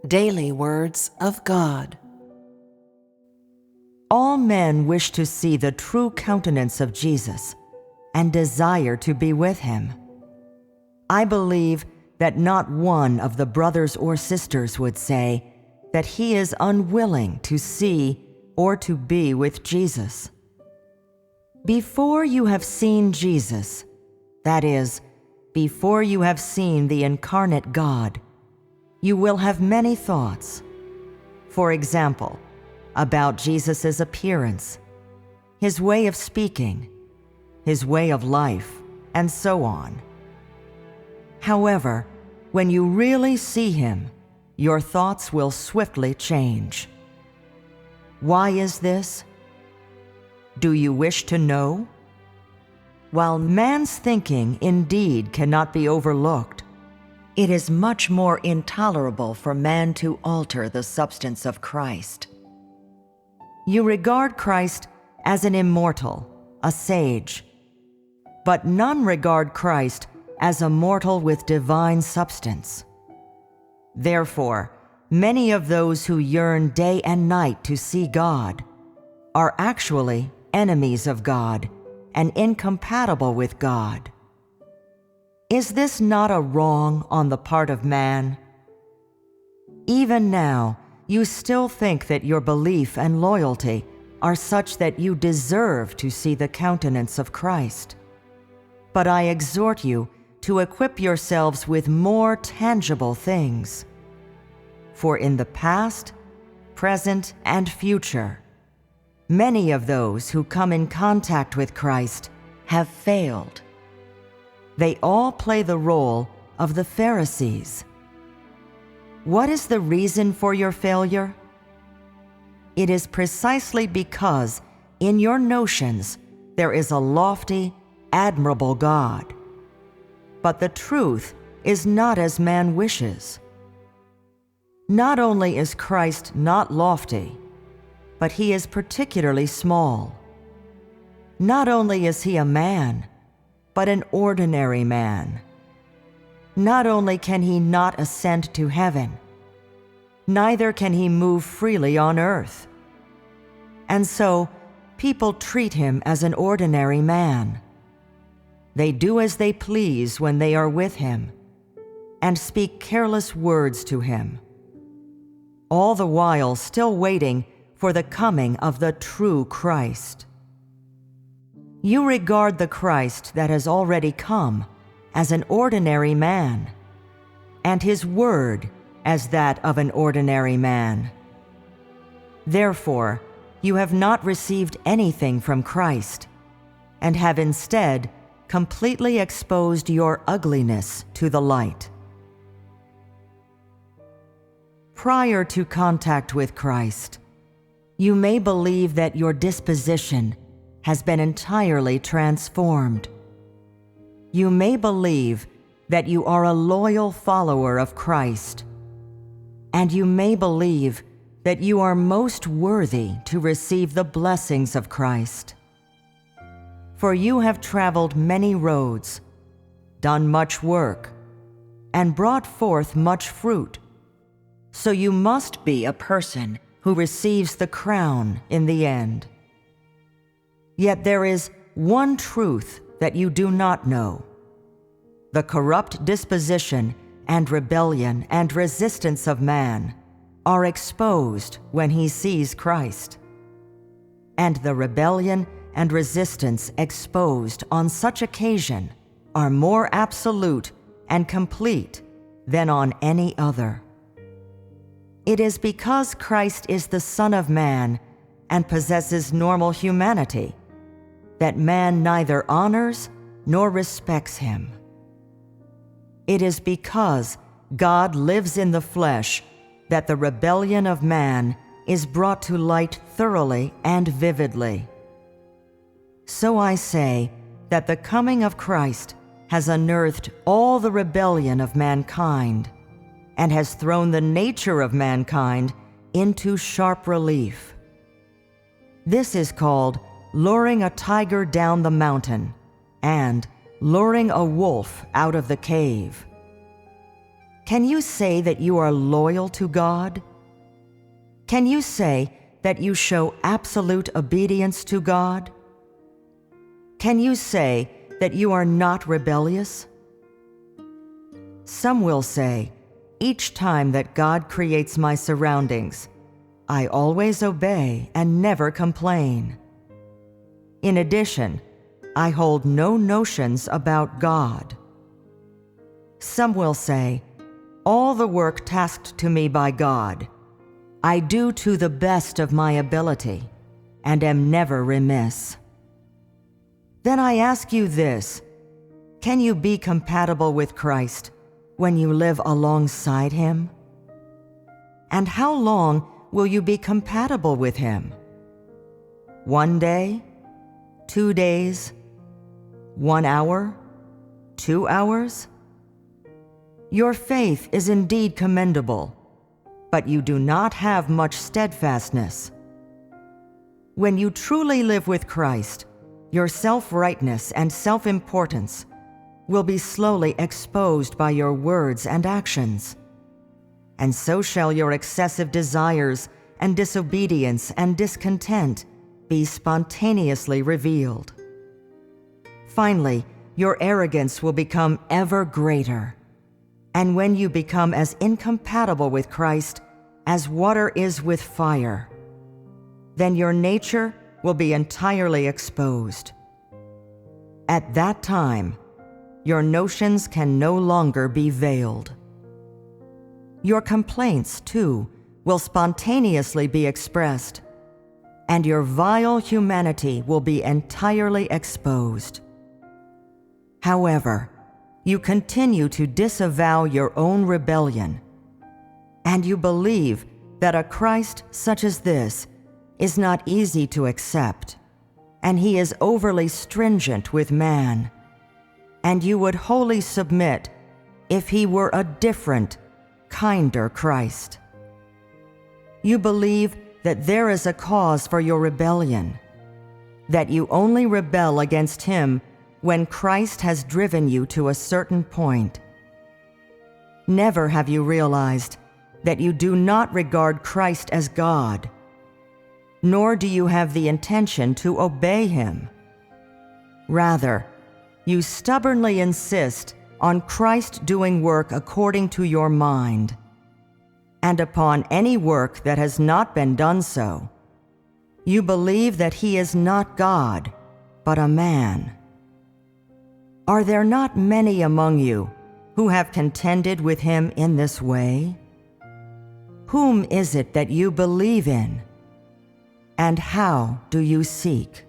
Daily Words of God. All men wish to see the true countenance of Jesus and desire to be with him. I believe that not one of the brothers or sisters would say that he is unwilling to see or to be with Jesus. Before you have seen Jesus, that is, before you have seen the incarnate God, you will have many thoughts. For example, about Jesus' appearance, his way of speaking, his way of life, and so on. However, when you really see him, your thoughts will swiftly change. Why is this? Do you wish to know? While man's thinking indeed cannot be overlooked, it is much more intolerable for man to alter the substance of Christ. You regard Christ as an immortal, a sage, but none regard Christ as a mortal with divine substance. Therefore, many of those who yearn day and night to see God are actually enemies of God and incompatible with God. Is this not a wrong on the part of man? Even now, you still think that your belief and loyalty are such that you deserve to see the countenance of Christ. But I exhort you to equip yourselves with more tangible things. For in the past, present, and future, many of those who come in contact with Christ have failed. They all play the role of the Pharisees. What is the reason for your failure? It is precisely because in your notions there is a lofty, admirable God. But the truth is not as man wishes. Not only is Christ not lofty, but he is particularly small. Not only is he a man, but an ordinary man. Not only can he not ascend to heaven, neither can he move freely on earth. And so, people treat him as an ordinary man. They do as they please when they are with him, and speak careless words to him, all the while still waiting for the coming of the true Christ. You regard the Christ that has already come as an ordinary man, and his word as that of an ordinary man. Therefore, you have not received anything from Christ, and have instead completely exposed your ugliness to the light. Prior to contact with Christ, you may believe that your disposition has been entirely transformed. You may believe that you are a loyal follower of Christ, and you may believe that you are most worthy to receive the blessings of Christ. For you have traveled many roads, done much work, and brought forth much fruit, so you must be a person who receives the crown in the end. Yet there is one truth that you do not know. The corrupt disposition and rebellion and resistance of man are exposed when he sees Christ. And the rebellion and resistance exposed on such occasion are more absolute and complete than on any other. It is because Christ is the Son of Man and possesses normal humanity that man neither honors nor respects him. It is because God lives in the flesh that the rebellion of man is brought to light thoroughly and vividly. So I say that the coming of Christ has unearthed all the rebellion of mankind and has thrown the nature of mankind into sharp relief. This is called luring a tiger down the mountain and luring a wolf out of the cave. Can you say that you are loyal to God? Can you say that you show absolute obedience to God? Can you say that you are not rebellious? Some will say, each time that God creates my surroundings, I always obey and never complain. In addition, I hold no notions about God. Some will say, all the work tasked to me by God, I do to the best of my ability and am never remiss. Then I ask you this, can you be compatible with Christ when you live alongside Him? And how long will you be compatible with Him? 1 day? 2 days? 1 hour? 2 hours? Your faith is indeed commendable, but you do not have much steadfastness. When you truly live with Christ, your self-rightness and self-importance will be slowly exposed by your words and actions, and so shall your excessive desires and disobedience and discontent be spontaneously revealed. Finally, your arrogance will become ever greater, and when you become as incompatible with Christ as water is with fire, then your nature will be entirely exposed. At that time, your notions can no longer be veiled. Your complaints, too, will spontaneously be expressed, and your vile humanity will be entirely exposed. However, you continue to disavow your own rebellion, and you believe that a Christ such as this is not easy to accept, and He is overly stringent with man, and you would wholly submit if He were a different, kinder Christ. You believe that there is a cause for your rebellion, that you only rebel against Him when Christ has driven you to a certain point. Never have you realized that you do not regard Christ as God, nor do you have the intention to obey Him. Rather, you stubbornly insist on Christ doing work according to your mind, and upon any work that has not been done so, you believe that He is not God, but a man. Are there not many among you who have contended with Him in this way? Whom is it that you believe in? And how do you seek?